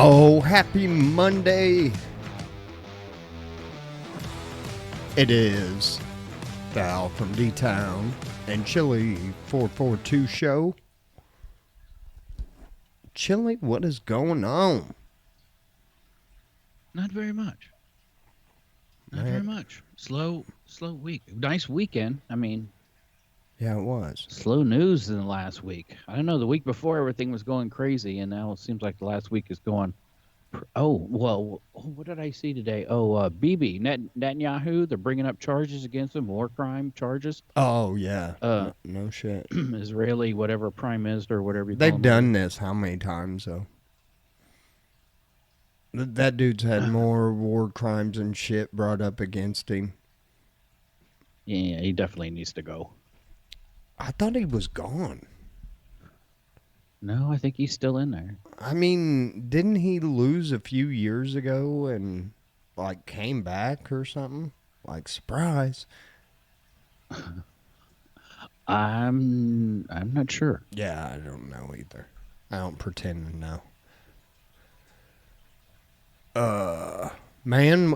Oh, happy Monday. It is the AlfromDtown&Chili442 Show. Chili, what is going on? Not very much. Not Man. very much. Slow week. Nice weekend. I mean, Yeah, it was. slow news in the last week. I don't know. The week before, everything was going crazy, and now it seems like the last week is going. Oh, well, what did I see today? Oh, Bibi Netanyahu. They're bringing up charges against him, war crime charges. Oh, yeah. Uh, No shit. Israeli, whatever prime minister, whatever you call They've him. done this how many times, though? That dude's had more war crimes and shit brought up against him. Yeah, he definitely needs to go. I thought he was gone. No, I think he's still in there. I mean, didn't he lose a few years ago and, like, came back or something? Like, surprise. I'm not sure. Yeah, I don't know either. I don't pretend to know. Man,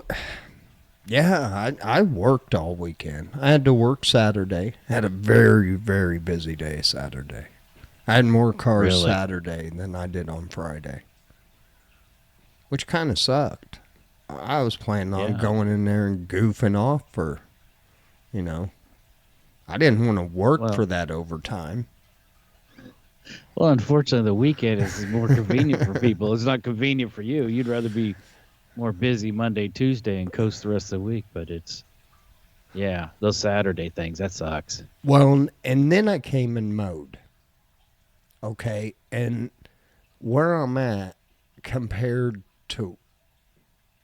yeah, I worked all weekend. I had to work Saturday. Had a very, very busy day Saturday. I had more cars Really? Saturday than I did on Friday, which kind of sucked. I was planning on going in there and goofing off for, I didn't want to work for that overtime. Well, unfortunately, the weekend is more convenient for people. It's not convenient for you. You'd rather be more busy Monday, Tuesday, and coast the rest of the week. But those Saturday things, that sucks. Well, and then I came and mowed. Okay, and where I'm at compared to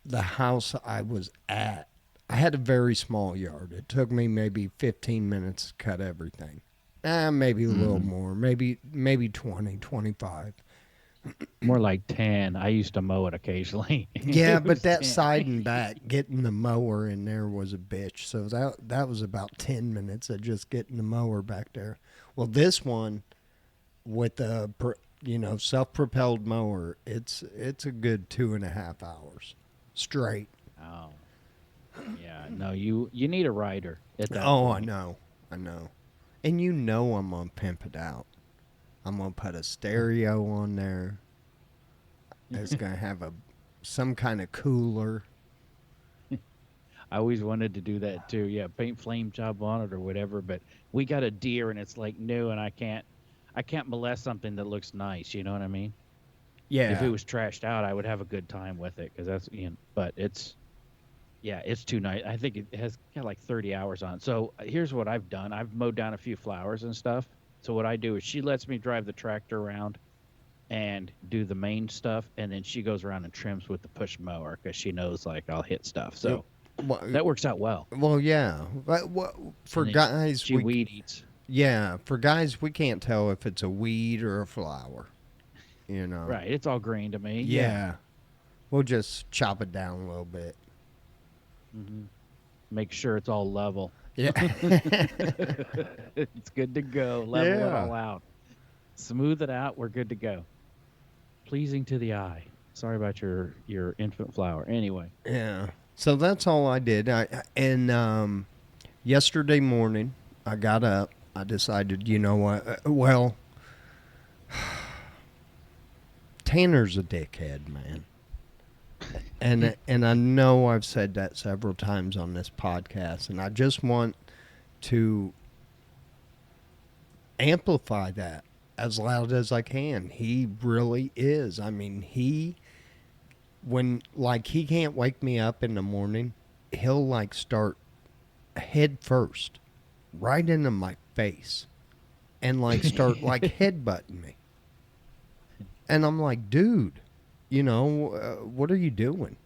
the house I was at, I had a very small yard. It took me maybe 15 minutes to cut everything. Maybe a little more, maybe 20, 25. More like 10. I used to mow it occasionally. Yeah, but that 10. Side and back, getting the mower in there was a bitch. So that was about 10 minutes of just getting the mower back there. Well, this one with the self-propelled mower, it's a good 2.5 hours straight. Oh, yeah. No, you need a rider at that point. I know. And I'm gonna pimp it out. I'm gonna put a stereo on there. It's gonna have some kind of cooler. I always wanted to do that too. Yeah, paint flame job on it or whatever. But we got a deer, and it's like new, and I can't molest something that looks nice. You know what I mean? Yeah. If it was trashed out, I would have a good time with it because that's But it's too nice. I think it has got like 30 hours on it. So here's what I've done. I've mowed down a few flowers and stuff. So what I do is she lets me drive the tractor around and do the main stuff, and then she goes around and trims with the push mower because she knows like I'll hit stuff. So that works out well. Well, yeah. But for guys, she weed eats. Yeah, for guys, we can't tell if it's a weed or a flower. Right, it's all green to me. Yeah. We'll just chop it down a little bit. Mm-hmm. Make sure it's all level. Yeah. It's good to go. Level it all out. Smooth it out. We're good to go. Pleasing to the eye. Sorry about your infant flower. Anyway. Yeah. So that's all I did. Yesterday morning, I got up. I decided, you know what? Well, Tanner's a dickhead, man. And I know I've said that several times on this podcast, and I just want to amplify that as loud as I can. He really is. I mean, he can't wake me up in the morning, he'll like start head first right into my face and like start like headbutting me. And I'm like, dude, what are you doing?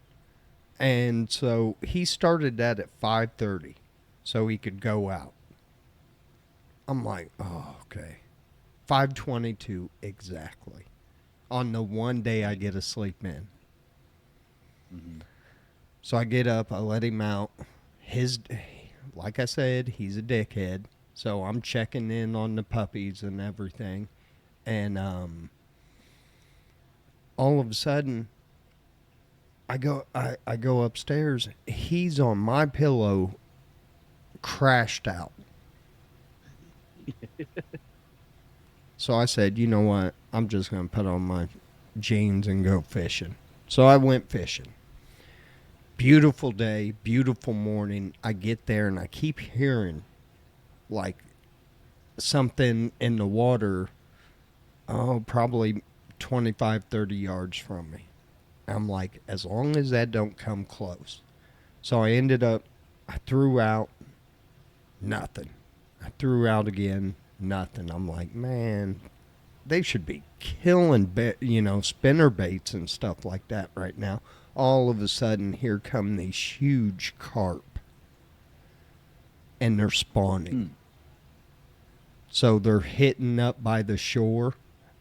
And so he started that at 5:30 so he could go out. I'm like, oh, okay. 5:22 exactly on the one day I get to sleep in. Mm-hmm. So I get up, I let him out. Like I said, he's a dickhead. So I'm checking in on the puppies and everything. And all of a sudden, I go upstairs. He's on my pillow, crashed out. So I said, you know what? I'm just going to put on my jeans and go fishing. So I went fishing. Beautiful day, beautiful morning. I get there and I keep hearing like something in the water, probably 25, 30 yards from me. I'm like, as long as that don't come close. So I threw out, nothing. I threw out again, nothing. I'm like, man, they should be killing, spinner baits and stuff like that right now. All of a sudden, here come these huge carp, and they're spawning. So they're hitting up by the shore,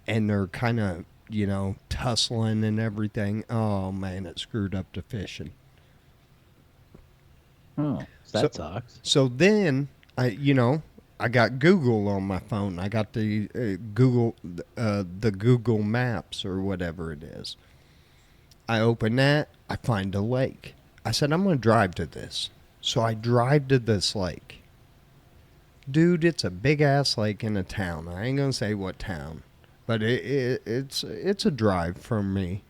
and they're kind of, tussling and everything. Oh, man, it screwed up the fishing. Oh, that sucks. So then, I got Google on my phone. I got the the Google Maps or whatever it is. I open that. I find a lake. I said, I'm going to drive to this. So I drive to this lake. Dude, it's a big-ass lake in a town. I ain't going to say what town. But it's a drive from me.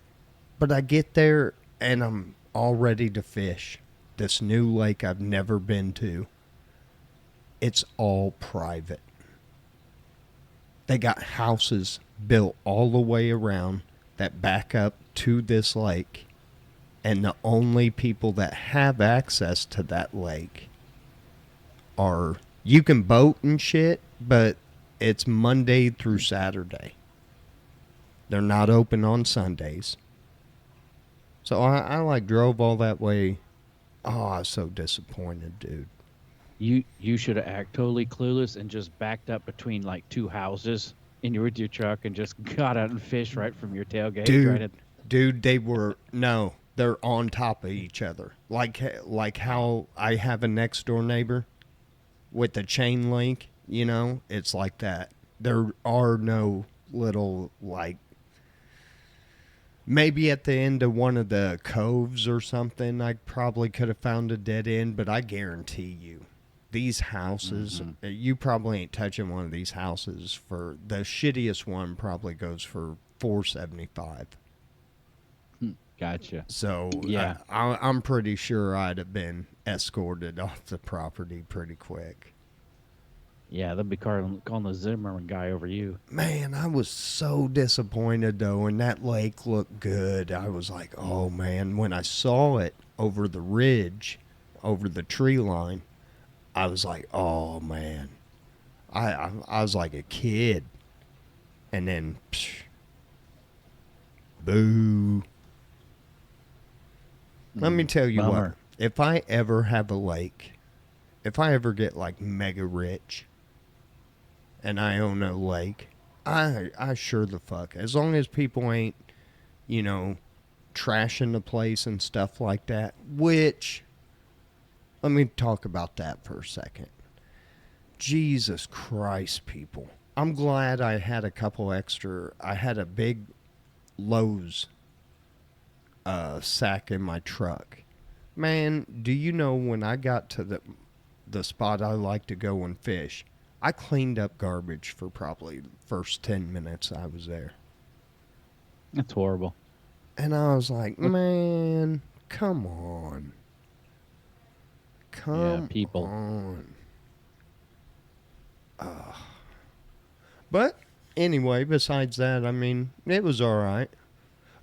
But I get there, and I'm all ready to fish. This new lake I've never been to. It's all private. They got houses built all the way around that back up to this lake. And the only people that have access to that lake are... You can boat and shit, but it's Monday through Saturday. They're not open on Sundays. So I drove all that way. Oh, I was so disappointed, dude. You should have acted totally clueless and just backed up between like two houses with your truck and just got out and fished right from your tailgate. Dude, they're on top of each other. Like how I have a next door neighbor with the chain link, it's like that. There are no little, maybe at the end of one of the coves or something, I probably could have found a dead end, but I guarantee you, these houses, you probably ain't touching one of these houses for, the shittiest one probably goes for $475. Gotcha. So yeah, I'm pretty sure I'd have been escorted off the property pretty quick. Yeah, they'll be calling the Zimmerman guy over you. Man, I was so disappointed though, and that lake looked good. I was like, oh man, when I saw it over the ridge, over the tree line, I was like, oh man, I was like a kid, and then, boo. Let me tell you what, if I ever have a lake, if I ever get like mega rich and I own a lake, I sure the fuck, as long as people ain't, trashing the place and stuff like that, which, let me talk about that for a second. Jesus Christ, people. I'm glad I had I had a big Lowe's sack in my truck. Man, do you know when I got to the spot I like to go and fish, I cleaned up garbage for probably the first 10 minutes I was there. That's horrible. And I was like, man, come on. Come people. on. But anyway, besides that, I mean, it was all right.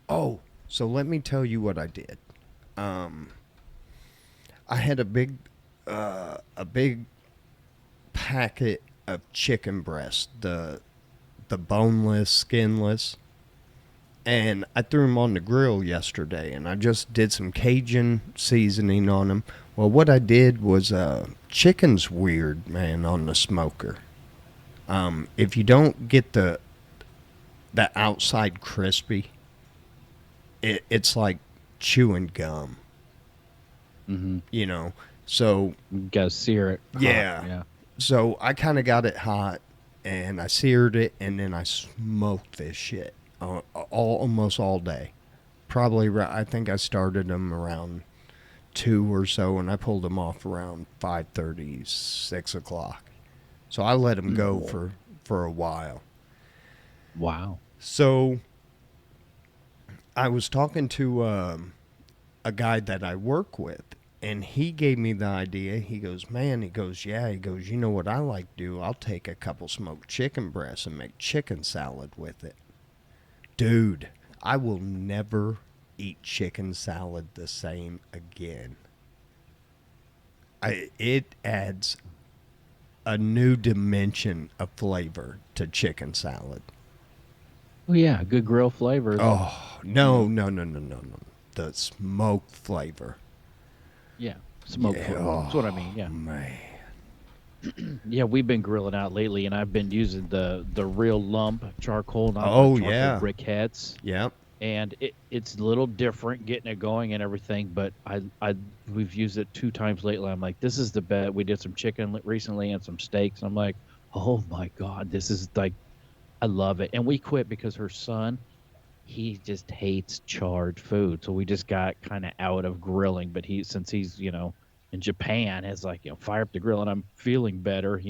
Oh, so let me tell you what I did. I had a big packet of chicken breast, the boneless, skinless, and I threw them on the grill yesterday, and I just did some Cajun seasoning on them. Well, what I did was chicken's weird, man, on the smoker. If you don't get the outside crispy, it's like chewing gum. Mm-hmm. So you gotta sear it. Yeah. So I kind of got it hot, and I seared it, and then I smoked this shit almost all day. probably I think I started them around 2 or so, and I pulled them off around 5:30, 6 o'clock. So I let them go for a while. Wow. So I was talking to a guy that I work with, and he gave me the idea. He goes, man, he goes, yeah, he goes, you know what I like to do? I'll take a couple smoked chicken breasts and make chicken salad with it. Dude, I will never eat chicken salad the same again. It adds a new dimension of flavor to chicken salad. Oh yeah, good grill flavor. Oh, no, no, no, no, no, no. The smoke flavor. Yeah, smoke Yeah, flavor. That's what I mean. Yeah. man. Yeah, we've been grilling out lately, and I've been using the real lump charcoal, not Oh, the charcoal yeah. briquettes. Yep. And it's a little different getting it going and everything, but we've used it 2 times lately. I'm like, this is the best. We did some chicken recently and some steaks. I'm like, oh my god, this is like, I love it. And we quit because her son, he just hates charred food, so we just got kind of out of grilling. But since he's in Japan, has like fire up the grill, and I'm feeling better.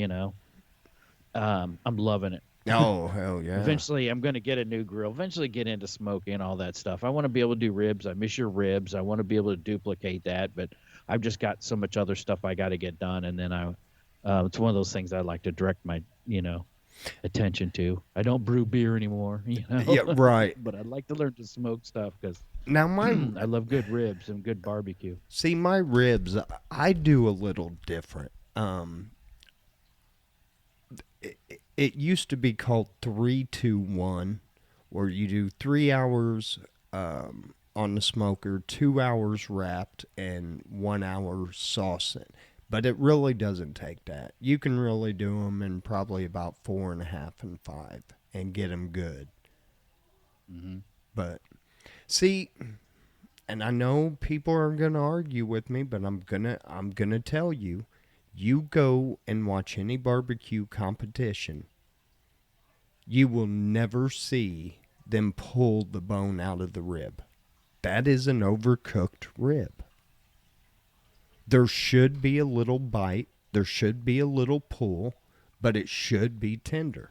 I'm loving it. Oh, hell yeah. Eventually, I'm going to get a new grill. Eventually, get into smoking and all that stuff. I want to be able to do ribs. I miss your ribs. I want to be able to duplicate that, but I've just got so much other stuff I got to get done. And then it's one of those things I like to direct my, attention to. I don't brew beer anymore, Yeah, right. but I'd like to learn to smoke stuff because Now, I love good ribs and good barbecue. see, my ribs, I do a little different. It used to be called 3-2-1, where you do 3 hours on the smoker, 2 hours wrapped, and 1 hour saucing. But it really doesn't take that. You can really do them in probably about 4.5 and 5 and get them good. Mm-hmm. But see, and I know people are gonna argue with me, but I'm gonna tell you, you go and watch any barbecue competition, you will never see them pull the bone out of the rib. That is an overcooked rib. There should be a little bite, there should be a little pull, but it should be tender.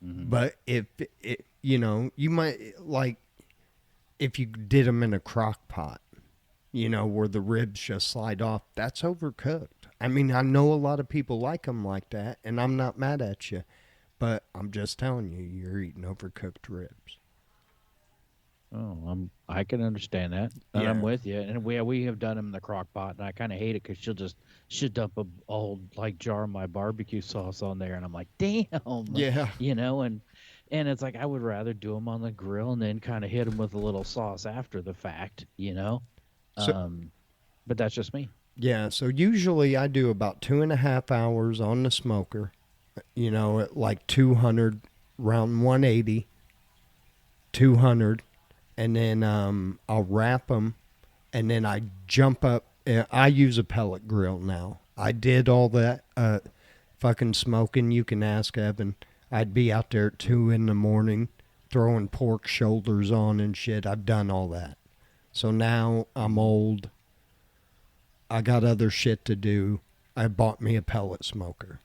Mm-hmm. But if it, you might like if you did them in a crock pot, where the ribs just slide off, that's overcooked. I mean, I know a lot of people like them like that, and I'm not mad at you, but I'm just telling you, you're eating overcooked ribs. Oh, I can understand that, and Yeah. I'm with you. And we have done them in the crock pot, and I kind of hate it because she'll dump a old like jar of my barbecue sauce on there, and I'm like, damn, Yeah. and it's like I would rather do them on the grill and then kind of hit them with a little sauce after the fact. So But that's just me. yeah, so usually I do about 2.5 hours on the smoker, at like 200, around 180, 200, and then I'll wrap them, and then I jump up. I use a pellet grill now. I did all that fucking smoking. You can ask Evan. I'd be out there at 2 in the morning throwing pork shoulders on and shit. I've done all that. So now I'm old. I got other shit to do. I bought me a pellet smoker.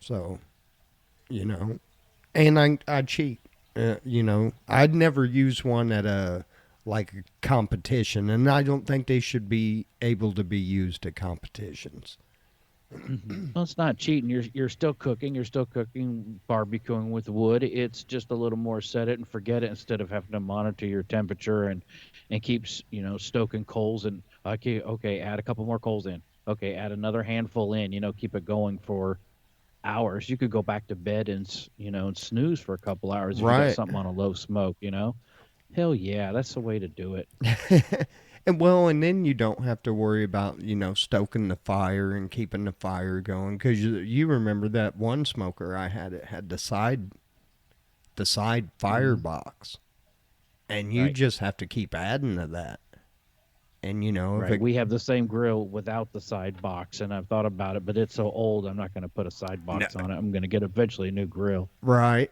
So, and I cheat. I'd never use one at a competition, and I don't think they should be able to be used at competitions. Well, it's not cheating. You're still cooking. You're still cooking, barbecuing with wood. It's just a little more set it and forget it instead of having to monitor your temperature and keeps stoking coals and okay, add a couple more coals in. Okay, add another handful in. Keep it going for hours. You could go back to bed and and snooze for a couple hours if you got Right. something on a low smoke. Hell yeah, that's the way to do it. And then you don't have to worry about, stoking the fire and keeping the fire going. Because you remember that one smoker I had, it had the side firebox. And you Right. just have to keep adding to that. And, if Right. it, We have the same grill without the side box, and I've thought about it, but it's so old, I'm not going to put a side no, box on it. I'm going to get eventually a new grill. right.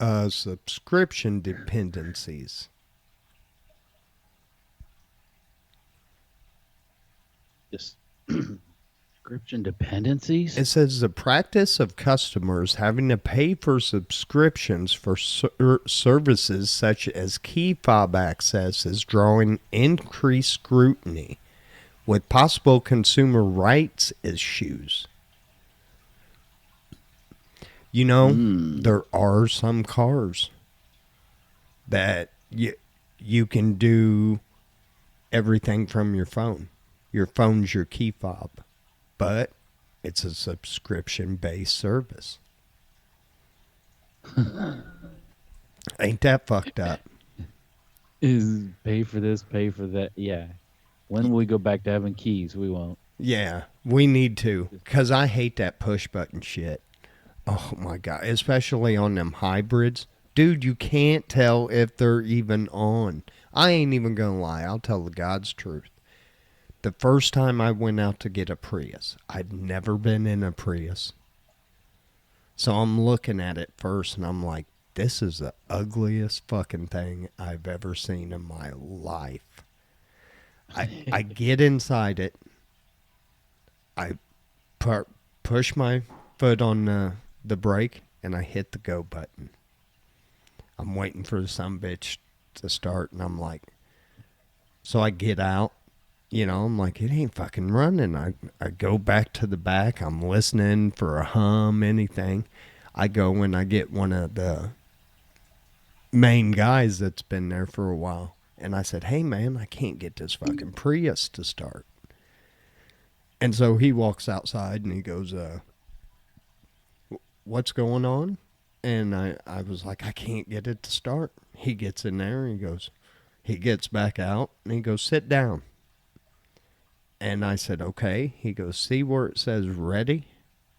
Subscription dependencies. Just subscription dependencies. It says the practice of customers having to pay for subscriptions for services such as key fob access is drawing increased scrutiny with possible consumer rights issues. You know, there are some cars that you can do everything from your phone. Your phone's your key fob, but it's a subscription-based service. Ain't that fucked up? Is pay for this, pay for that. Yeah. When will we go back to having keys? We won't. Yeah, we need to, because I hate that push button shit. Oh my God, especially on them hybrids. Dude, you can't tell if they're even on. I ain't even gonna lie, I'll tell the God's truth. The first time I went out to get a Prius, I'd never been in a Prius. So I'm looking at it first and I'm like, this is the ugliest fucking thing I've ever seen in my life. I get inside it. I push my foot on the brake and I hit the go button. I'm waiting for the sumbitch to start and I'm like, so I get out. You know, I'm like, it ain't fucking running. I go back to the back. I'm listening for a hum, anything. I go and I get one of the main guys that's been there for a while. And I said, hey, man, I can't get this fucking Prius to start. And so he walks outside and he goes, what's going on? And I was like, I can't get it to start. He gets in there and he gets back out and he goes, sit down. And I said, okay. He goes, see where it says ready?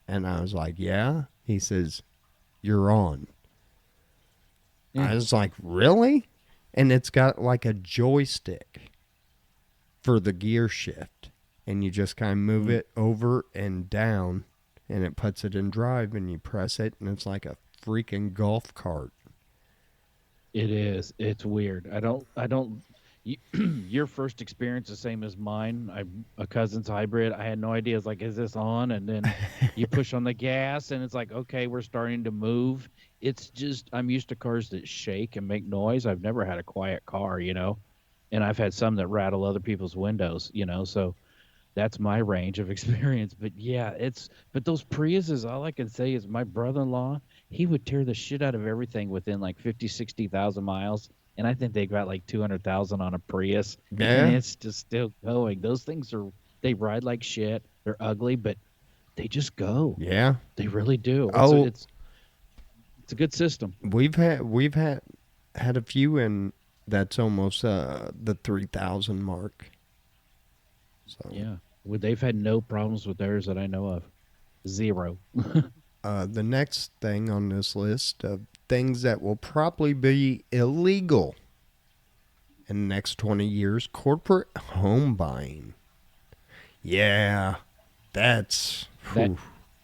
And I was like, yeah. He says, you're on. I was like, really? And it's got like a joystick for the gear shift. And you just kind of move it over and down and it puts it in drive and you press it and it's like a freaking golf cart. It is. It's weird. Your first experience the same as mine. A cousin's hybrid. I had no idea. It's like, is this on? And then you push on the gas, and it's like, okay, we're starting to move. It's just I'm used to cars that shake and make noise. I've never had a quiet car, and I've had some that rattle other people's windows, So that's my range of experience. But yeah, but those Priuses. All I can say is my brother-in-law. He would tear the shit out of everything within like 50, 60,000 miles. And I think they got like 200,000 on a Prius, and Yeah. it's just still going. Those things they ride like shit. They're ugly, but they just go. Yeah. They really do. Oh, It's a good system. we've had a few in that's almost the 3,000 mark. So Yeah. They've had no problems with theirs that I know of. Zero. the next thing on this list of things that will probably be illegal in the next 20 years, corporate home buying. Yeah, that's That whew.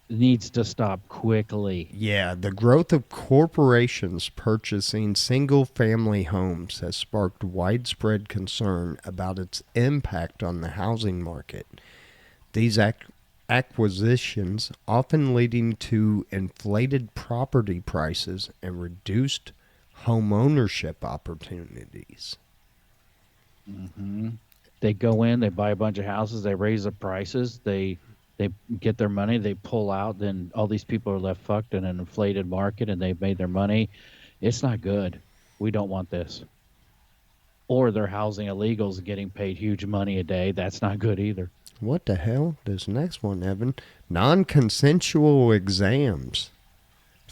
needs to stop quickly. Yeah, the growth of corporations purchasing single-family homes has sparked widespread concern about its impact on the housing market. These acquisitions often leading to inflated property prices and reduced home ownership opportunities. They go in, they buy a bunch of houses, they raise the prices, they get their money, they pull out, then all these people are left fucked in an inflated market and they've made their money. It's not good. We don't want this. Or they're housing illegals getting paid huge money a day. That's not good either. What the hell? This next one, Evan. Non-consensual exams.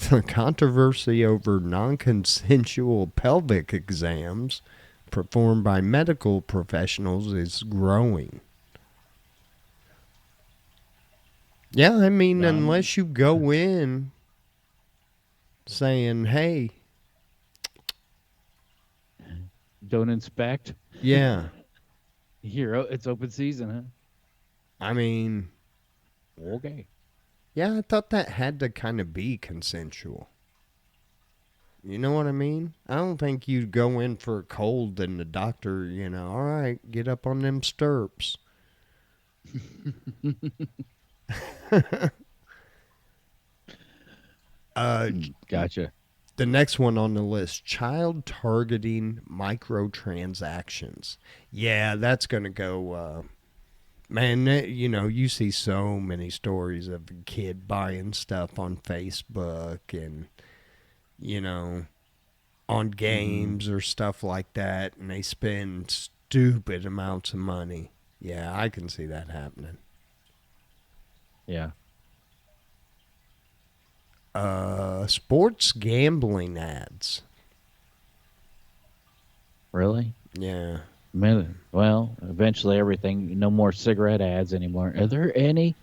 The controversy over non-consensual pelvic exams performed by medical professionals is growing. Yeah, I mean, unless you go in saying, hey, Don't inspect. yeah, Here, it's open season, I mean, huh? Okay. yeah, I thought that had to kind of be consensual. You know what I mean? I don't think you go in for a cold and the doctor, all right, get up on them stirrups. uh, Gotcha. the next one on the list, child targeting microtransactions. Yeah, that's going to go, man, you see so many stories of a kid buying stuff on Facebook and, you know, on Mm-hmm. games or stuff like that, and they spend stupid amounts of money. Yeah, I can see that happening. Yeah. Sports gambling ads. Really? Yeah. Well, eventually everything. No more cigarette ads anymore. Are there any?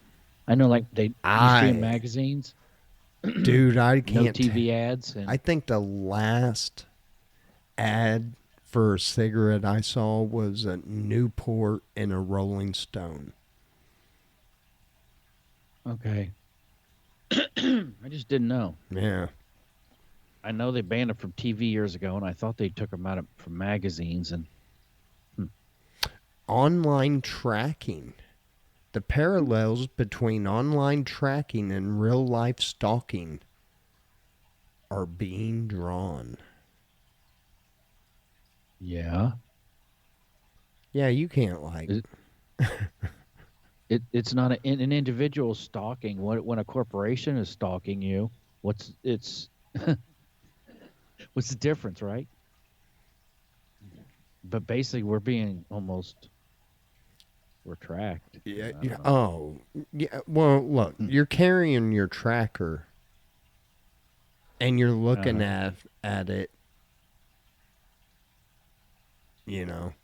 I know, like they used to be in I, magazines. dude, I No can't. TV ads, I and think the last ad for a cigarette I saw was a Newport and a Rolling Stone. okay. I just didn't know. Yeah. I know they banned them from TV years ago, and I thought they took them from magazines. And hmm, Online tracking. The parallels between online tracking and real life stalking are being drawn. yeah, Yeah, you can't like. it, it's not an individual stalking. When a corporation is stalking you, what's it's what's the difference, right? But basically, we're tracked. Yeah, I yeah. don't know. Oh, yeah. Well, look, Hmm. you're carrying your tracker, and you're looking Uh-huh. at it. You know,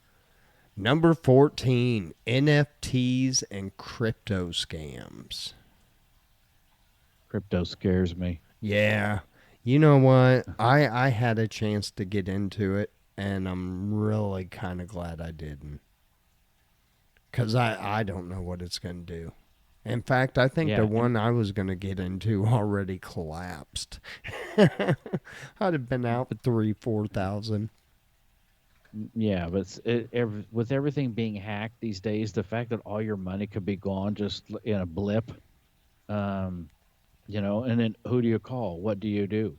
number 14: NFTs and crypto scams. Crypto scares me. Yeah, you know what? I had a chance to get into it, and I'm really kind of glad I didn't, because I don't know what it's going to do. In fact, I think the Yeah, and one I was going to get into already collapsed. I'd have been out but 3, 4 thousand. yeah, but with everything being hacked these days, the fact that all your money could be gone just in a blip, um, and then who do you call? What do you do?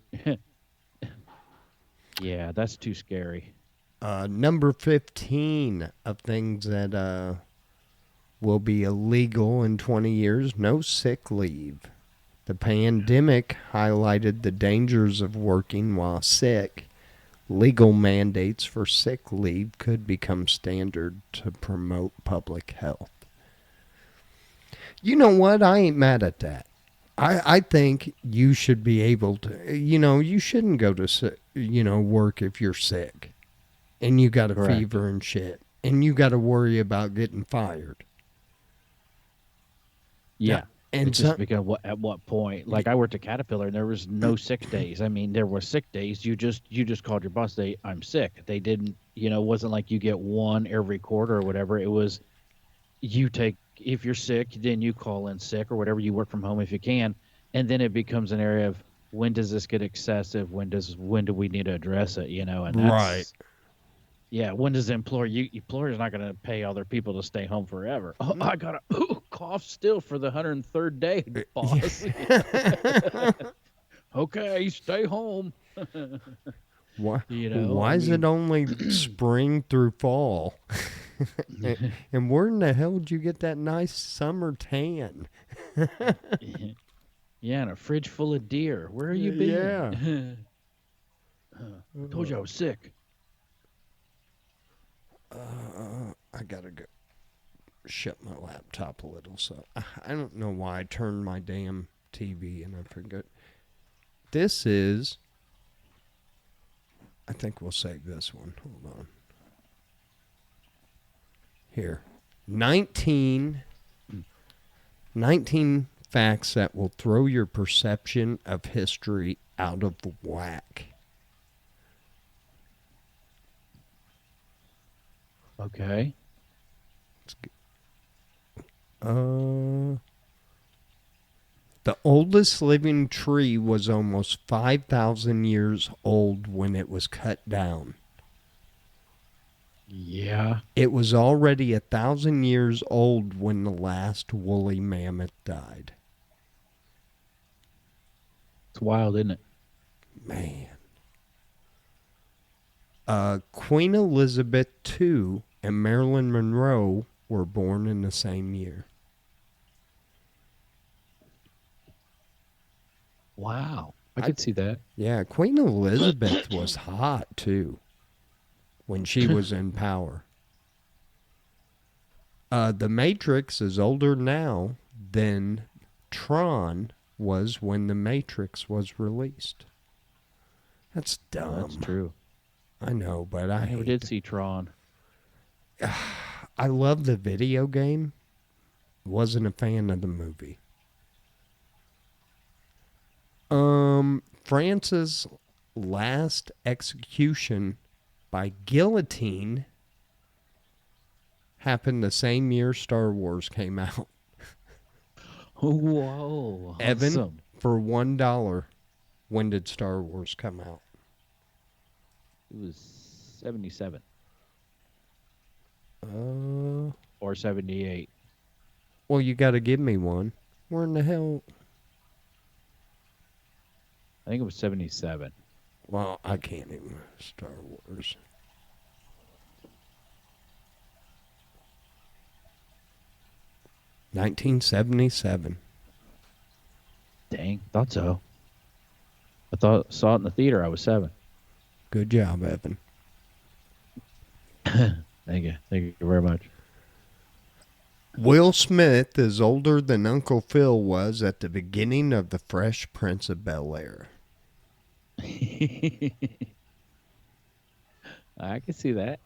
Yeah, that's too scary. Number 15 of things that will be illegal in 20 years: no sick leave. The pandemic highlighted the dangers of working while sick. Legal mandates for sick leave could become standard to promote public health. You know what? I ain't mad at that. I think you should be able to, you shouldn't go to, work if you're sick and you got a Correct. fever and shit and you got to worry about getting fired. Now, Yeah. and It's just so, because at what point? Like I worked at Caterpillar and there was no sick days. I mean, there were sick days. You just called your boss. I'm sick. They didn't. It wasn't like you get one every quarter or whatever. It was you take if you're sick, then you call in sick or whatever. You work from home if you can, and then it becomes an area of when does this get excessive? When do we need to address it? And right. that's yeah. When does the employer's not going to pay other people to stay home forever? Oh, I got a cough still for the 103rd day, boss. Okay, stay home. why, I why is it mean, only spring through fall? And where in the hell did you get that nice summer tan? yeah, and a fridge full of deer. Where you Yeah. been? I told you I was sick. I gotta go shut my laptop a little. So I don't know why I turned my damn TV and I forgot. This is. I think we'll save this one. Hold on. Here. 19, 19 facts that will throw your perception of history out of whack. Okay. Uh, The oldest living tree was almost 5,000 years old when it was cut down. Yeah. It was already 1,000 years old when the last woolly mammoth died. It's wild, isn't it? Man. Queen Elizabeth II and Marilyn Monroe were born in the same year. Wow. I could see that. Yeah, Queen Elizabeth was hot too when she was in power. The Matrix is older now than Tron was when The Matrix was released. That's dumb. That's true. I know, but I never did see Tron. I love the video game. Wasn't a fan of the movie. France's last execution by guillotine happened the same year Star Wars came out. Whoa. Evan, Awesome. for $1, when did Star Wars come out? It was 77. Uh, Or 78. well, you got to give me one. Where in the hell? I think it was 77. Well, I can't even. Star Wars. $1977. Dang. Thought so. Saw it in the theater. I was 7. Good job, Evan. Thank you. Thank you very much. Will Smith is older than Uncle Phil was at the beginning of The Fresh Prince of Bel-Air. I can see that.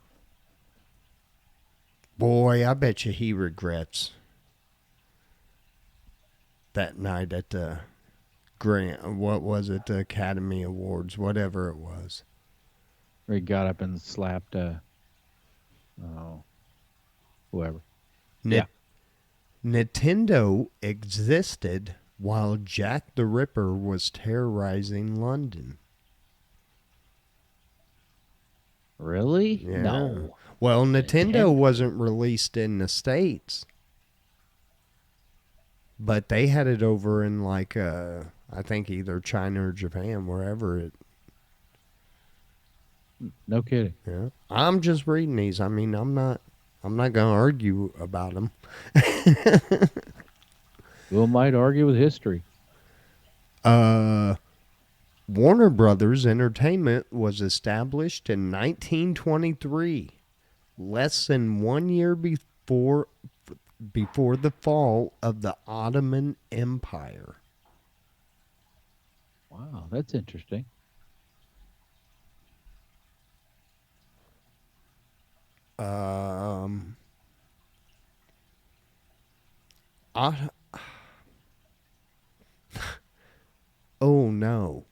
Boy, I bet you he regrets that night at the what was it, the Academy Awards, whatever it was. Where he got up and slapped whoever. Yeah. Nintendo existed while Jack the Ripper was terrorizing London. Really? Yeah. No. Well, Nintendo Nintendo. wasn't released in the States, but they had it over in I think either China or Japan, wherever it. No kidding. Yeah. I'm just reading these. I mean, I'm not going to argue about them. We might argue with history. Warner Brothers Entertainment was established in 1923, less than 1 year before the fall of the Ottoman Empire. Wow, that's interesting. Oh no.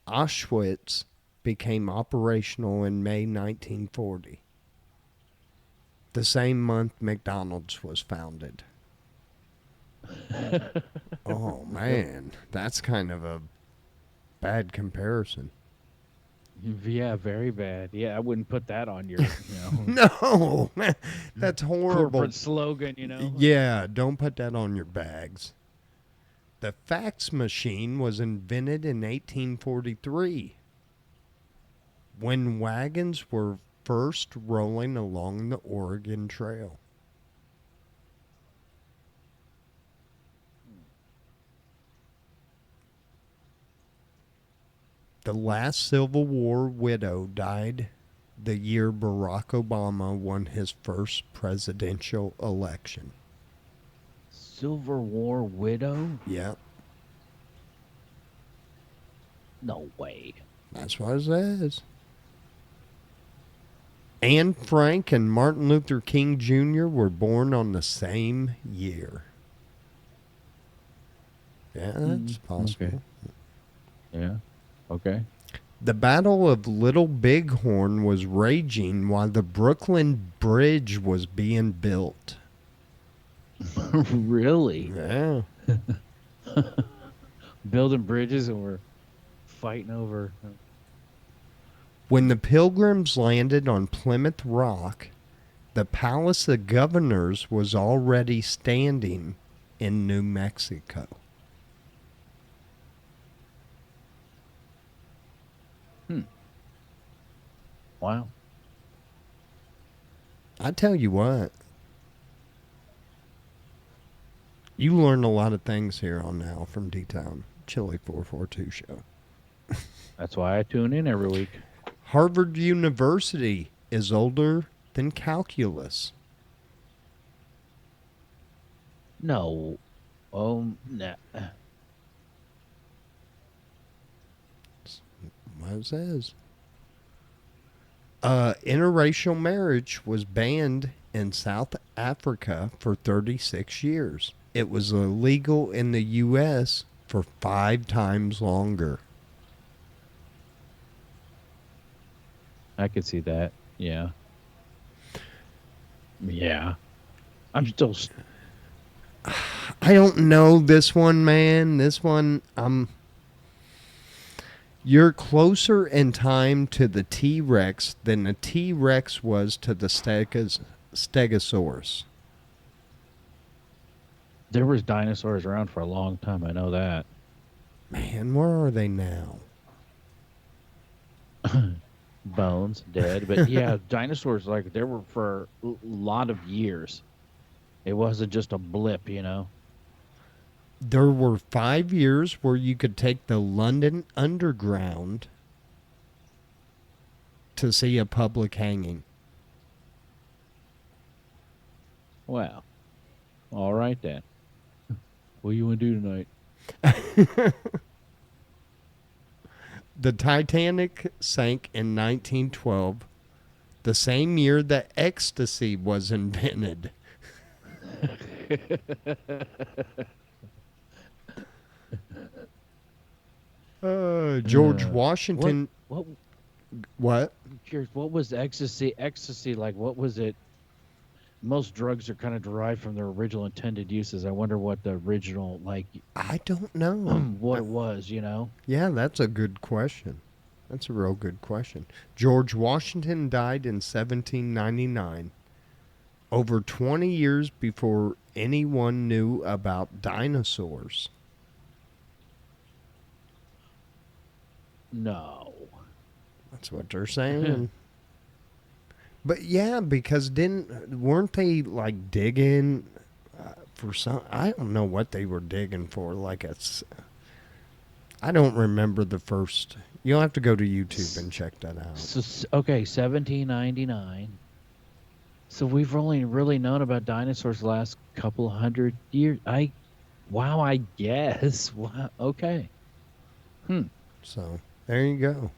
Auschwitz became operational in May 1940. The same month McDonald's was founded. Oh man, that's kind of a bad comparison. Yeah, very bad. Yeah, I wouldn't put that on your, No, man, that's horrible. corporate slogan, Yeah, don't put that on your bags. The fax machine was invented in 1843 when wagons were first rolling along the Oregon Trail. The last Civil War widow died the year Barack Obama won his first presidential election. Civil War widow? Yep, No way. that's what it says. Anne Frank and Martin Luther King Jr. were born on the same year. Yeah, that's possible. Okay. Yeah. Okay. The Battle of Little Bighorn was raging while the Brooklyn Bridge was being built. Really? Yeah. Building bridges and we're fighting over. When the Pilgrims landed on Plymouth Rock, the Palace of Governors was already standing in New Mexico. Wow. I tell you what, you learn a lot of things here on the AlfromDtown&Chili442 Show. That's why I tune in every week. Harvard University is older than calculus. No. Nah. What it says. Interracial marriage was banned in South Africa for 36 years. It was illegal in the U.S. for 5 times longer. I could see that. Yeah. Yeah. I'm still. I don't know this one, man. This one, you're closer in time to the T-Rex than the T-Rex was to the Stegosaurus. There was dinosaurs around for a long time. I know that. Man, where are they now? Bones, dead. But yeah, dinosaurs, like, there were for a lot of years. It wasn't just a blip, you know? There were 5 years where you could take the London Underground to see a public hanging. Well, all right then. What do you want to do tonight? The Titanic sank in 1912, the same year that ecstasy was invented. George Washington. What? I'm curious, what was ecstasy? Ecstasy, like, what was it? Most drugs are kind of derived from their original intended uses. I wonder what the original, like, I don't know. what it was, you know? Yeah, that's a good question. That's a real good question. George Washington died in 1799, over 20 years before anyone knew about dinosaurs. No. That's what they're saying. But yeah, because weren't they like digging for some? I don't know what they were digging for. I don't remember the first. You'll have to go to YouTube and check that out. So, okay, 1799. So we've only really known about dinosaurs the last couple hundred years. I guess. Wow. Okay. So there you go.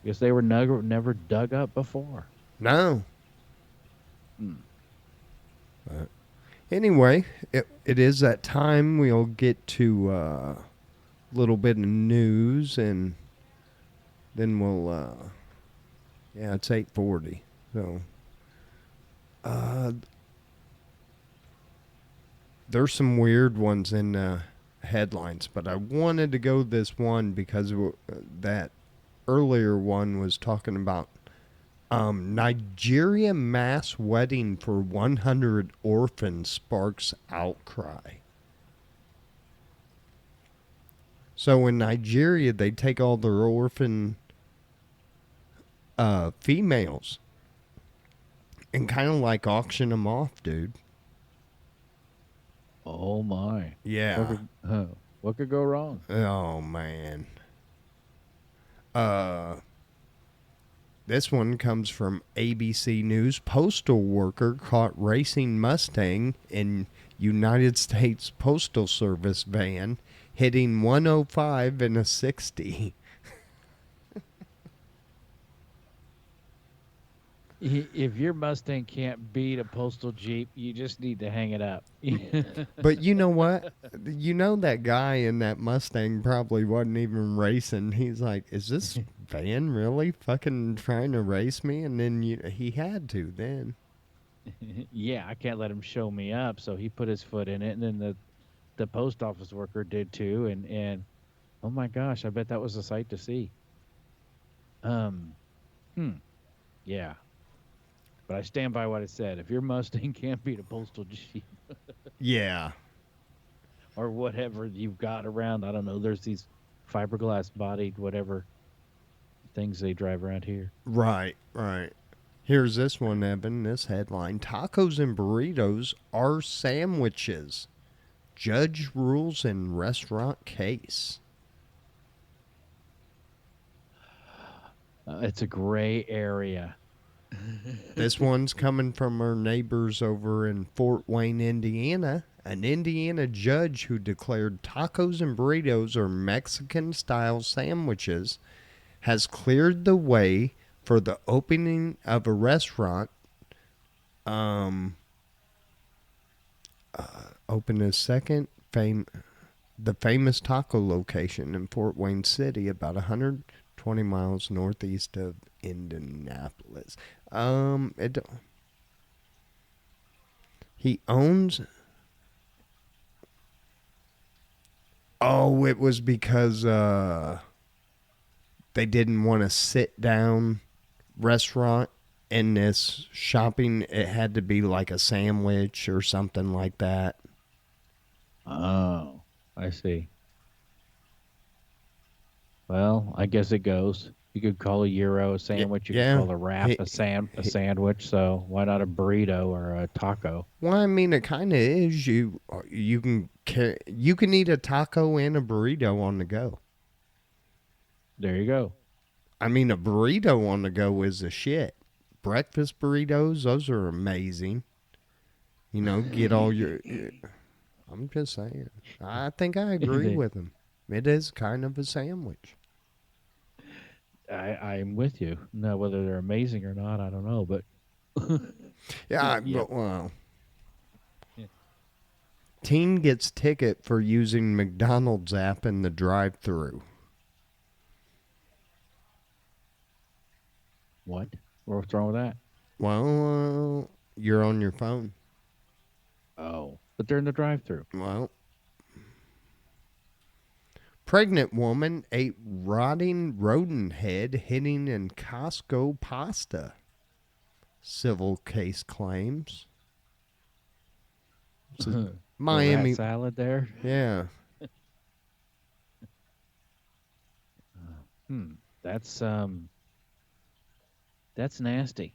Guess they were never dug up before. No. But anyway, it is that time. We'll get to a little bit of news, and then we'll. It's 8:40. So. There's some weird ones in the headlines, but I wanted to go this one because that earlier one was talking about Nigeria mass wedding for 100 orphans sparks outcry. So in Nigeria, they take all their orphan females and kind of like auction them off, dude. Oh my. Yeah. What could go wrong? Oh man. This one comes from ABC News. Postal worker caught racing Mustang in United States Postal Service van, hitting 105 in a 60. If your Mustang can't beat a postal Jeep, you just need to hang it up. But you know what? You know that guy in that Mustang probably wasn't even racing. He's like, is this van really fucking trying to race me? And then he had to then. Yeah, I can't let him show me up, so he put his foot in it, and then the post office worker did too, and oh my gosh, I bet that was a sight to see. Um, hmm, yeah, but I stand by what I said. If your Mustang can't beat a postal Jeep Yeah. or whatever you've got around, I don't know. There's these fiberglass bodied whatever things they drive around here. Right, right. Here's this one, Evan. This headline: Tacos and burritos are sandwiches. Judge rules in restaurant case. It's a gray area. This one's coming from our neighbors over in Fort Wayne, Indiana. An Indiana judge who declared tacos and burritos are Mexican style sandwiches has cleared the way for the opening of a restaurant. Opened a second the famous taco location in Fort Wayne City, about 120 miles northeast of Indianapolis. It, he owns. Oh, it was because they didn't want a sit down restaurant in this shopping. It had to be like a sandwich or something like that. Oh, I see. Well, I guess it goes. You could call a gyro a Yeah, sandwich. You could yeah. call a wrap He, a he, sandwich. So why not a burrito or a taco? well, I mean, it kind of is. You can eat a taco and a burrito on the go. There you go. I mean, a burrito on the go is a shit. Breakfast burritos, those are amazing. You know, get all your. I'm just saying. I think I agree They- with him. It is kind of a sandwich. I'm with you. Now, whether they're amazing or not, I don't know. But Yeah, yeah, but well, yeah. teen gets ticket for using McDonald's app in the drive-through. What? What's wrong with that? Well, you're on your phone. Oh, but they're in the drive-through. Well, pregnant woman ate rotting rodent head hidden in Costco pasta. Civil case claims. This is The rat Miami. salad there. Yeah. Hmm. That's nasty.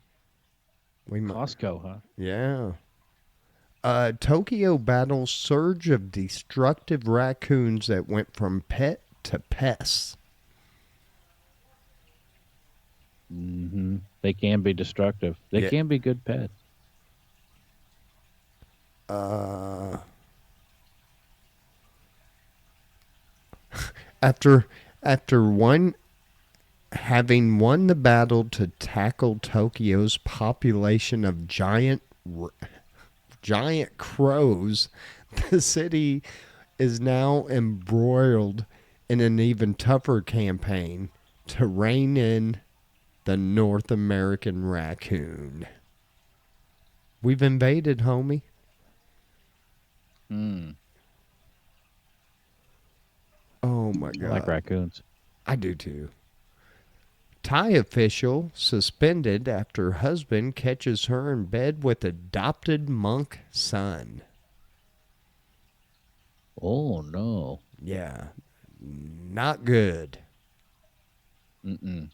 We might. Costco, huh? Yeah. Tokyo battles surge of destructive raccoons that went from pet to pests. Mm-hmm. They can be destructive. They Yeah. can be good pets. Uh, after one having won the battle to tackle Tokyo's population of giant crows, the city is now embroiled in an even tougher campaign to rein in the North American raccoon. We've invaded, homie. Hmm. Oh my I like God. raccoons. I do too. Thai official suspended after husband catches her in bed with adopted monk son. Oh no. Yeah, not good. Mm-mm.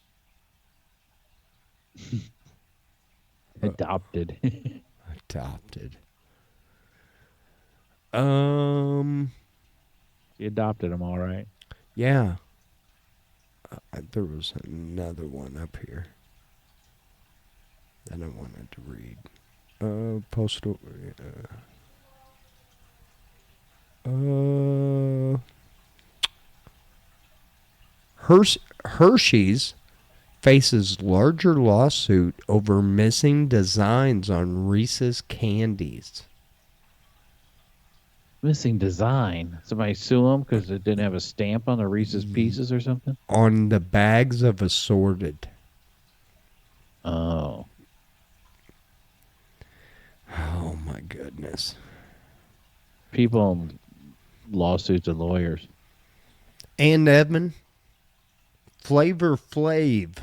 Adopted. Adopted. She adopted him, all right. Yeah. There was another one up here that I wanted to read. Postal. Hershey's faces larger lawsuit over missing designs on Reese's candies. Missing design. Somebody sue him because it didn't have a stamp on the Reese's Pieces or something. On the bags of assorted. Oh, Oh my goodness. people lawsuits and lawyers. And Edmund, Flavor Flav,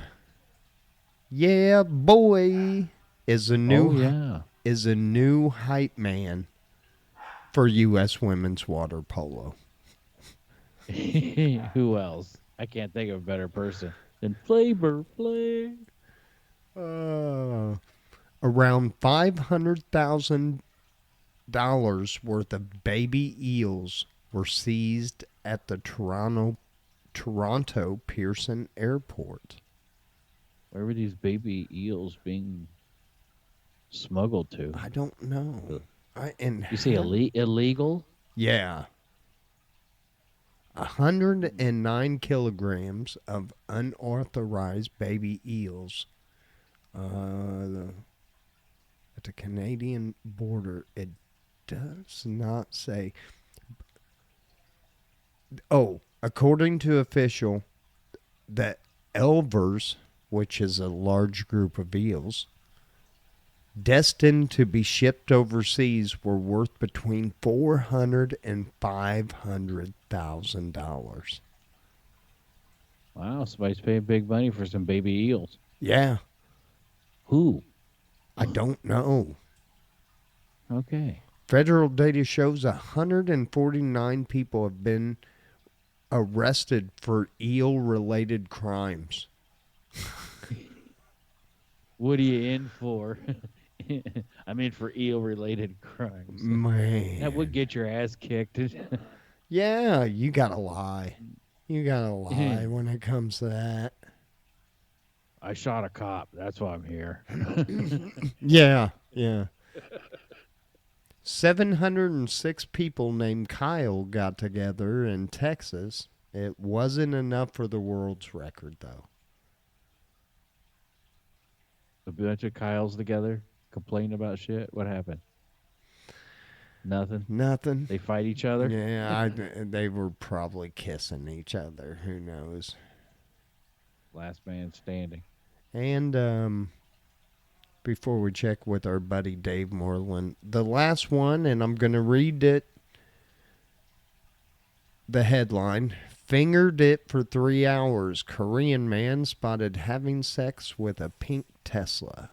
yeah, boy, is a Oh new yeah. hype man for U.S. women's water polo. Who else? I can't think of a better person than Flavor Flav. Uh, Around $500,000 worth of baby eels were seized at the Toronto Pearson Airport. Where were these baby eels being smuggled to? I don't know. You say illegal? Yeah, 109 kilograms of unauthorized baby eels at the Canadian border. It does not say. Oh, according to official, the elvers, which is a large group of eels, destined to be shipped overseas, were worth between $400,000 and $500,000. Wow, somebody's paying big money for some baby eels. Yeah, Who? I don't know. Okay. Federal data shows 149 people have been arrested for eel-related crimes. What are you in for? I'm in for eel-related crimes. That would Man. get your ass kicked. Yeah, you gotta lie. You gotta lie when it comes to that. I shot a cop. That's why I'm here. Yeah, yeah. 706 people named Kyle got together in Texas. It wasn't enough for the world's record, though. A bunch of Kyles together complaining about shit. What happened? Nothing. Nothing. They fight each other. Yeah, they were probably kissing each other. Who knows? Last man standing. And before we check with our buddy Dave Moreland, the last one, and I'm going to read it. The headline: Fingered it for 3 hours. Korean man spotted having sex with a pink Tesla.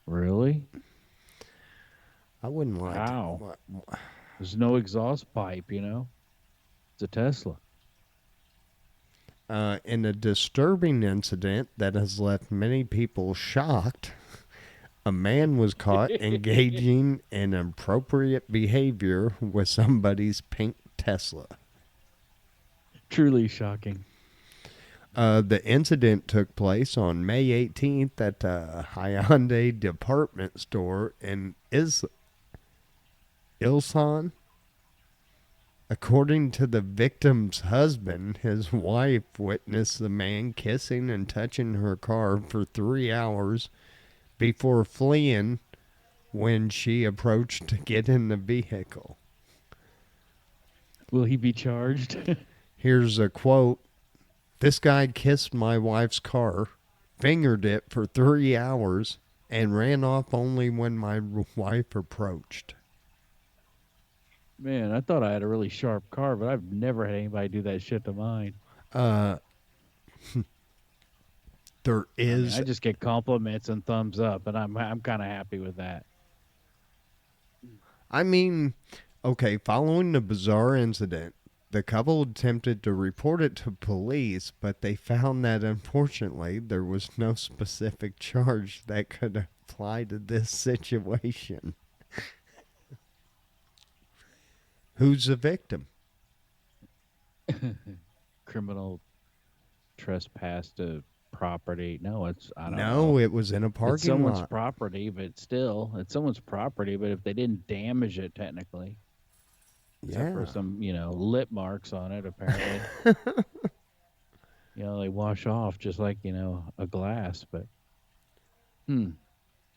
Really? I wouldn't like Wow. to. There's no exhaust pipe, you know? It's a Tesla. In a disturbing incident that has left many people shocked, a man was caught engaging in inappropriate behavior with somebody's pink Tesla. Truly shocking. The incident took place on May 18th at the Hyundai department store in Ilsan. According to the victim's husband, his wife witnessed the man kissing and touching her car for 3 hours before fleeing when she approached to get in the vehicle. Will he be charged? Here's a quote: "This guy kissed my wife's car, fingered it for 3 hours, and ran off only when my wife approached." Man, I thought I had a really sharp car, but I've never had anybody do that shit to mine. Uh, there is. I just get compliments and thumbs up, and I'm kind of happy with that. I mean, okay, following the bizarre incident, the couple attempted to report it to police, but they found that unfortunately there was no specific charge that could apply to this situation. Who's the victim? Criminal trespass to property. No, I don't No, know. it was in a It's parking someone's lot. property, but still, it's someone's property. But if they didn't damage it technically, except Yeah. for some, lip marks on it, apparently, they wash off just like a glass. But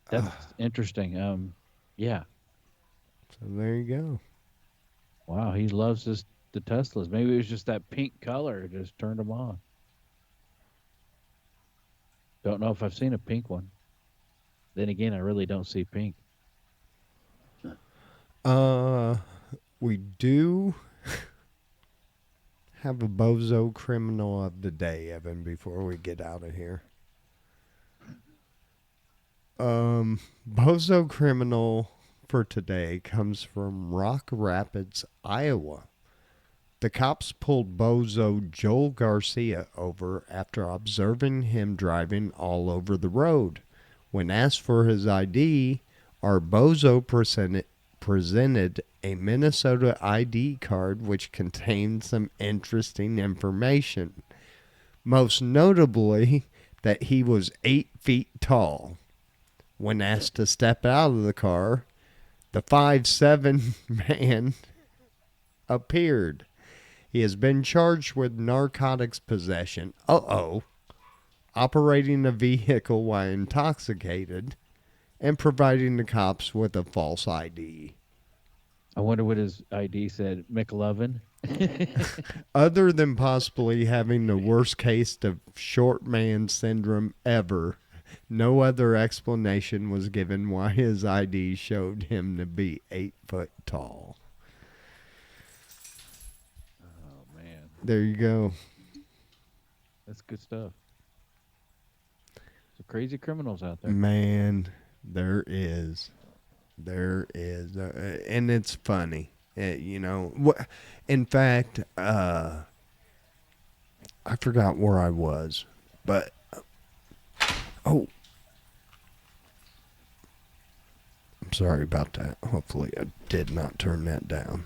that's interesting. Yeah. So there you go. Wow, he loves the Teslas. Maybe it was just that pink color just turned him on. Don't know if I've seen a pink one. Then again, I really don't see pink. Uh, we do have a bozo criminal of the day, Evan, before we get out of here. Bozo criminal for today comes from Rock Rapids, Iowa. The cops pulled bozo Joel Garcia over after observing him driving all over the road. When asked for his ID, our bozo presented a Minnesota ID card which contained some interesting information. Most notably, that he was 8 feet tall. When asked to step out of the car, the 5'7" man appeared. He has been charged with narcotics possession, operating a vehicle while intoxicated, and providing the cops with a false ID. I wonder what his ID said. McLovin. Other than possibly having the worst case of short man syndrome ever, no other explanation was given why his ID showed him to be 8 foot tall. Oh man, There you go. that's good stuff. Some crazy criminals out there. Man, there is. There is. And it's funny. In fact, I forgot where I was, but oh, I'm sorry about that. Hopefully, I did not turn that down.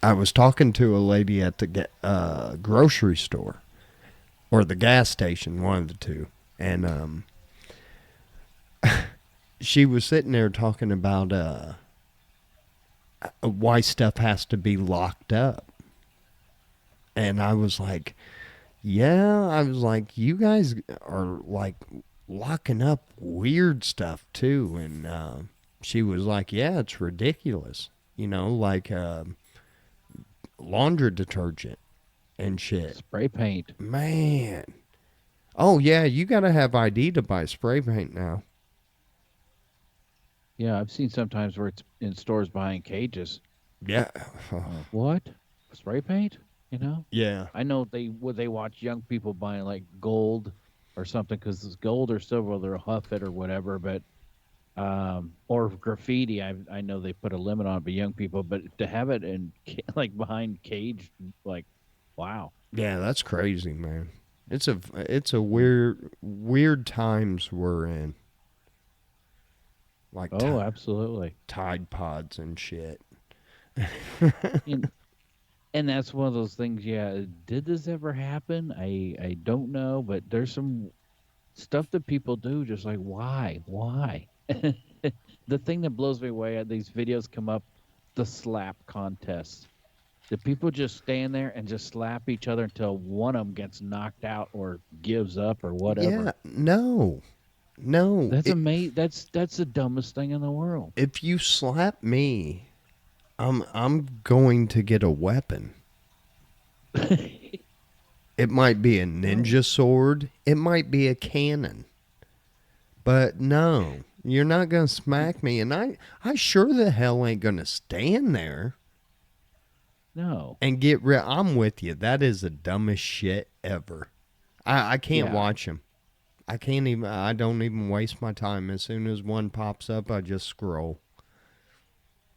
I was talking to a lady at the grocery store or the gas station, one of the two, and she was sitting there talking about why stuff has to be locked up. And I was like, you guys are like locking up weird stuff too. And she was like, yeah, it's ridiculous. Like laundry detergent and shit. Spray paint. Man. Oh, yeah, you got to have ID to buy spray paint now. Yeah, I've seen sometimes where it's in stores buying cages. Yeah. What? Spray paint? Yeah. I know they watch young people buying like gold or something because it's gold or silver, they'll huff it or whatever. But or graffiti, I know they put a limit on it, but young people. But to have it in like behind cage, like, wow. Yeah, that's crazy, man. It's a weird times we're in. Like Absolutely. Tide Pods and shit. And that's one of those things. Yeah, did this ever happen? I don't know, but there's some stuff that people do. Just like why? The thing that blows me away, these videos come up, the slap contest. The people just stand there and just slap each other until one of them gets knocked out or gives up or whatever. Yeah, no. That's amazing. That's the dumbest thing in the world. If you slap me, I'm going to get a weapon. It might be a ninja sword. It might be a cannon. But no, you're not going to smack me. And I sure the hell ain't going to stand there. No. And get rid. I'm with you. That is the dumbest shit ever. I can't watch them. I can't even. I don't even waste my time. As soon as one pops up, I just scroll.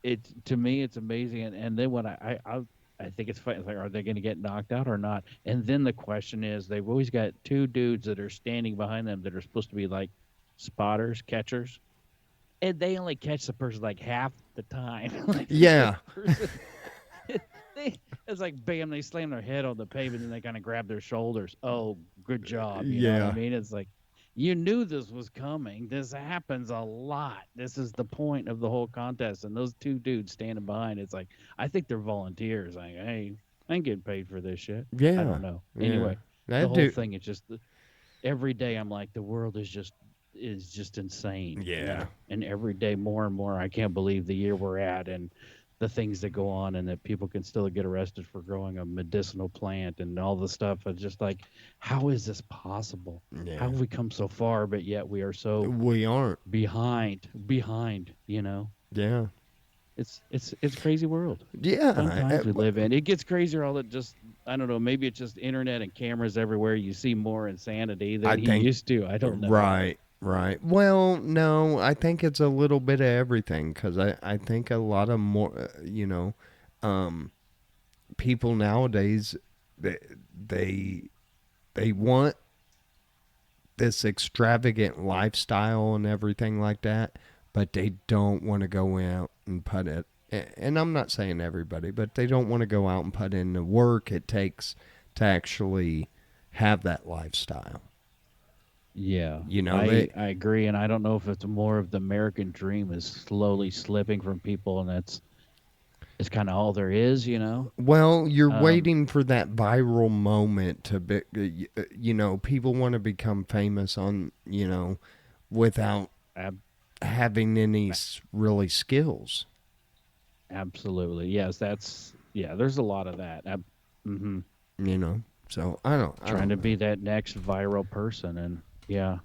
To me, it's amazing. And then when I think it's funny. It's like, are they going to get knocked out or not? And then the question is, they've always got two dudes that are standing behind them that are supposed to be like spotters, catchers, and they only catch the person like half the time. Like, yeah. It's like, bam, they slam their head on the pavement and they kind of grab their shoulders. Oh, good job. You know what I mean? It's like, you knew this was coming. This happens a lot. This is the point of the whole contest. And those two dudes standing behind, it's like, I think they're volunteers. Like, hey, I ain't getting paid for this shit. Yeah. I don't know. Anyway, the whole thing is just, every day I'm like, the world is just insane. Yeah. And every day more and more, I can't believe the year we're at and the things that go on, and that people can still get arrested for growing a medicinal plant and all the stuff. It's just like, how is this possible? Yeah. How have we come so far, but yet we are so we aren't behind, Yeah. It's a crazy world. Fun Yeah, times we live in. It gets crazier all that just I don't know, maybe it's just internet and cameras everywhere. You see more insanity I than you think used to. I don't know. right, right. Well, no, I think it's a little bit of everything because I think a lot of more, um, people nowadays they they they want this extravagant lifestyle and everything like that, but they don't want to go out and put it. And I'm not saying everybody, but they don't want to go out and put in the work it takes to actually have that lifestyle. Yeah, You know, I they I agree, and I don't know if it's more of the American dream is slowly slipping from people, and it's kind of all there is, you know. well, you're Um, waiting for that viral moment to be, people want to become famous on, without ab- having any really skills, absolutely, yes. There's a lot of that. Hmm. you know. So I Trying don't to know. be that next viral person, and yeah,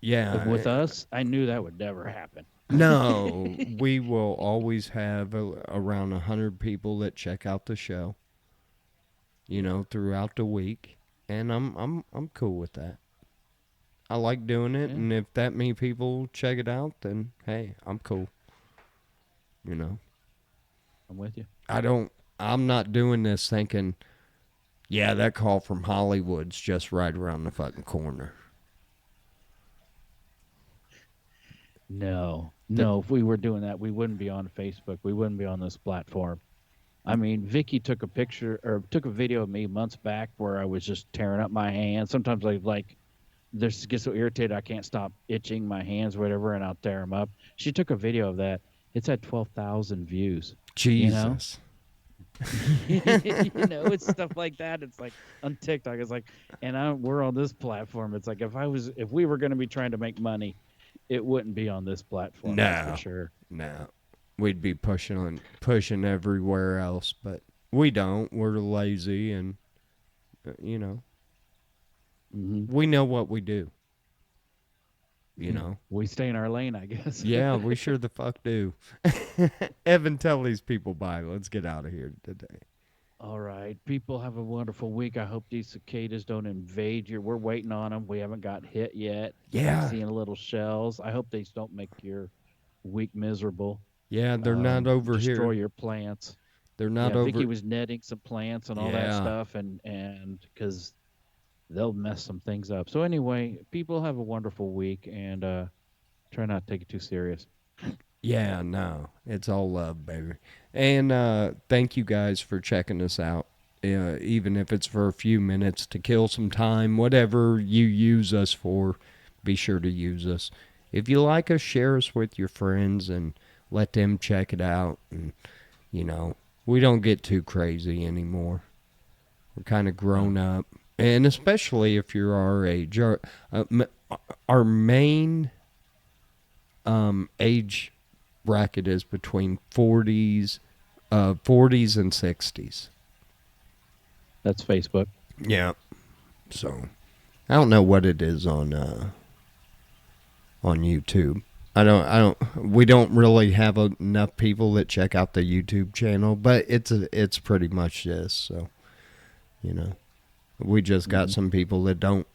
Yeah, with us, I knew that would never happen. no, we will always have around 100 people that check out the show, Yeah, throughout the week, and I'm cool with that. I like doing it, yeah, and if that many people check it out, then hey, I'm cool. You know, I'm with you. I don't. I'm not doing this thinking, yeah, that call from Hollywood's just right around the fucking corner. No, That no. If we were doing that, we wouldn't be on Facebook. We wouldn't be on this platform. I mean, Vicky took a picture or took a video of me months back where I was just tearing up my hands. Sometimes I like this get so irritated I can't stop itching my hands, or whatever, and I'll tear them up. She took a video of that. It's at 12,000 views. You know, Jesus. it's stuff like that. It's like on TikTok. It's like, and we're on this platform. It's like if we were going to be trying to make money, it wouldn't be on this platform. That's for No, sure. no. We'd be pushing everywhere else, but we don't. We're lazy, and uh, you know, Hmm. we know what we do. You Yeah, know. we stay in our lane, I guess. Yeah, we sure the fuck do. Evan, tell these people bye. Let's get out of here today. All right, people have a wonderful week. I hope these cicadas don't invade your. We're waiting on them. We haven't got hit yet. I'm Yeah, seeing little shells. I hope they don't make your week miserable. yeah, they're not over Destroy here. your plants. They're Yeah, not Vicky over. was netting some plants and all that Yeah, stuff, and because they'll mess some things up. So anyway, people have a wonderful week, and try not to take it too serious. yeah, no, it's all love, baby. And thank you guys for checking us out. Even if it's for a few minutes to kill some time, whatever you use us for, be sure to use us. If you like us, share us with your friends and let them check it out. And, you know, we don't get too crazy anymore. We're kind of No, grown up. And especially if you're our age. Our main age bracket is between 40s and 60s. that's Facebook. Yeah. So I don't know what it is on YouTube. We don't really have enough people that check out the YouTube channel, but it's pretty much this. So, you know, we just got Hmm. some people that don't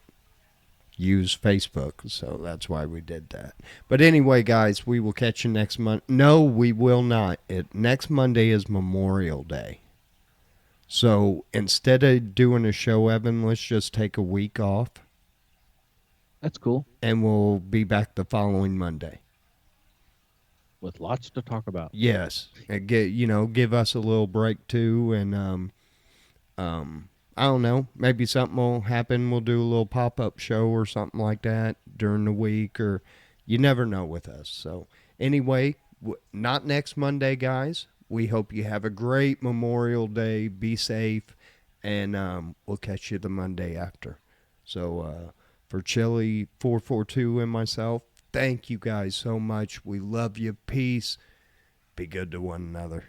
use Facebook, so that's why we did that. But anyway, guys, we will catch you next month. No, we will not. Next Monday is Memorial Day. So instead of doing a show, Evan, let's just take a week off That's cool. and we'll be back the following Monday. With lots to talk about. Yes. And give us a little break too, and I don't know, maybe something will happen. We'll do a little pop-up show or something like that during the week, or you never know with us. So anyway, not next Monday, guys. We hope you have a great Memorial Day. Be safe, and we'll catch you the Monday after. So for Chili442 and myself, thank you guys so much. We love you. Peace. Be good to one another.